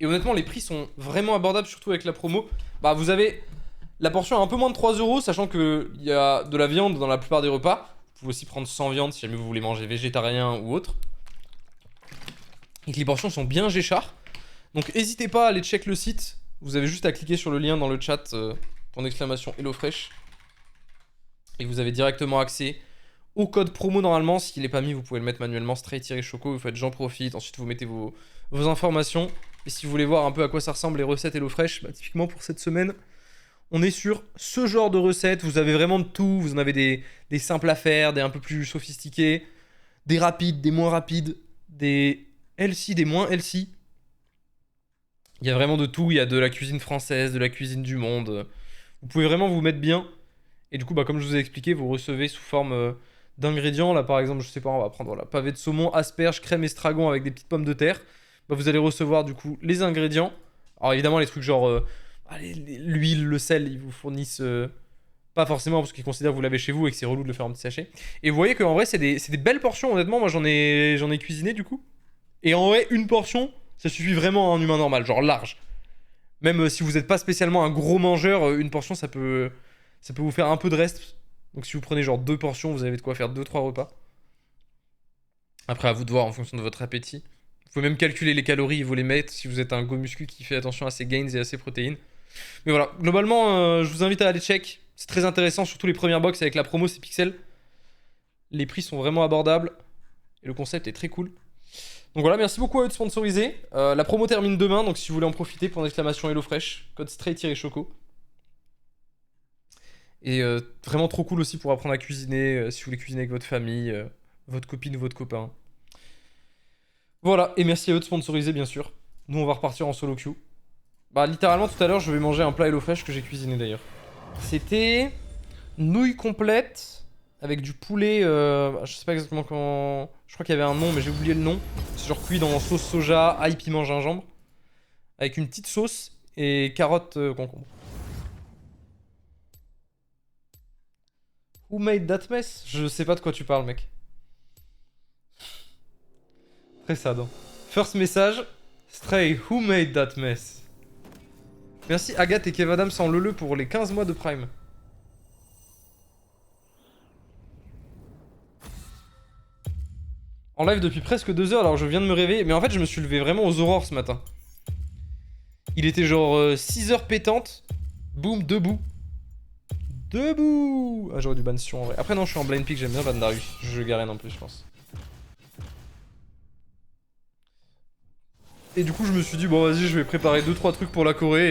Et honnêtement, les prix sont vraiment abordables, surtout avec la promo. Bah, vous avez la portion à un peu moins de 3 euros, sachant qu'il y a de la viande dans la plupart des repas. Vous pouvez aussi prendre sans viande si jamais vous voulez manger végétarien ou autre. Et que les portions sont bien géchard. Donc n'hésitez pas à aller check le site. Vous avez juste à cliquer sur le lien dans le chat pour exclamation HelloFresh. Et vous avez directement accès au code promo normalement. S'il n'est pas mis, vous pouvez le mettre manuellement. Stray-choco, vous faites j'en profite. Ensuite, vous mettez vos informations. Et si vous voulez voir un peu à quoi ça ressemble les recettes HelloFresh, bah, typiquement pour cette semaine, on est sur ce genre de recettes. Vous avez vraiment de tout. Vous en avez des simples à faire, des un peu plus sophistiqués, des rapides, des moins rapides, des healthy, des moins healthy. Il y a vraiment de tout. Il y a de la cuisine française, de la cuisine du monde. Vous pouvez vraiment vous mettre bien. Et du coup, bah, comme je vous ai expliqué, vous recevez sous forme d'ingrédients. Là, par exemple, je sais pas, on va prendre voilà, pavé de saumon, asperges, crème estragon avec des petites pommes de terre. Bah, vous allez recevoir du coup les ingrédients. Alors évidemment, les trucs genre l'huile, le sel, ils vous fournissent pas forcément parce qu'ils considèrent que vous l'avez chez vous et que c'est relou de le faire en petit sachet. Et vous voyez qu'en vrai, c'est des belles portions. Honnêtement, moi j'en ai cuisiné du coup. Et en vrai, une portion, ça suffit vraiment à un humain normal, genre large. Même si vous n'êtes pas spécialement un gros mangeur, une portion ça peut vous faire un peu de reste. Donc si vous prenez genre 2 portions, vous avez de quoi faire 2-3 repas. Après, à vous de voir en fonction de votre appétit. Vous pouvez même calculer les calories et vous les mettre si vous êtes un go muscu qui fait attention à ses gains et à ses protéines. Mais voilà, globalement, je vous invite à aller check. C'est très intéressant, surtout les premières box avec la promo, c'est Pixel. Les prix sont vraiment abordables et le concept est très cool. Donc voilà, merci beaucoup à eux de sponsoriser. La promo termine demain, donc si vous voulez en profiter, pour exclamation HelloFresh, code Stray-Choco. Et vraiment trop cool aussi pour apprendre à cuisiner, si vous voulez cuisiner avec votre famille, votre copine ou votre copain. Voilà, et merci à eux de sponsoriser bien sûr. Nous on va repartir en solo queue. Bah littéralement tout à l'heure je vais manger un plat HelloFresh que j'ai cuisiné d'ailleurs. C'était nouilles complètes avec du poulet, je sais pas exactement comment... Je crois qu'il y avait un nom mais j'ai oublié le nom. C'est genre cuit dans sauce soja, ail, piment, gingembre. Avec une petite sauce et carottes, concombre. Who made that mess? Je sais pas de quoi tu parles mec. Très sad. Hein. First message, Stray, who made that mess? Merci Agathe et Kev Adams en lele pour les 15 mois de Prime. En live depuis presque 2 heures alors je viens de me réveiller. Mais en fait je me suis levé vraiment aux aurores ce matin. Il était genre 6 heures pétantes. Boum, debout. Debout. Ah j'aurais dû ban Sion en vrai. Après non je suis en blind pick, j'aime bien ban Darius. Je Garen en plus je pense. Et du coup je me suis dit bon vas-y je vais préparer 2-3 trucs pour la Corée.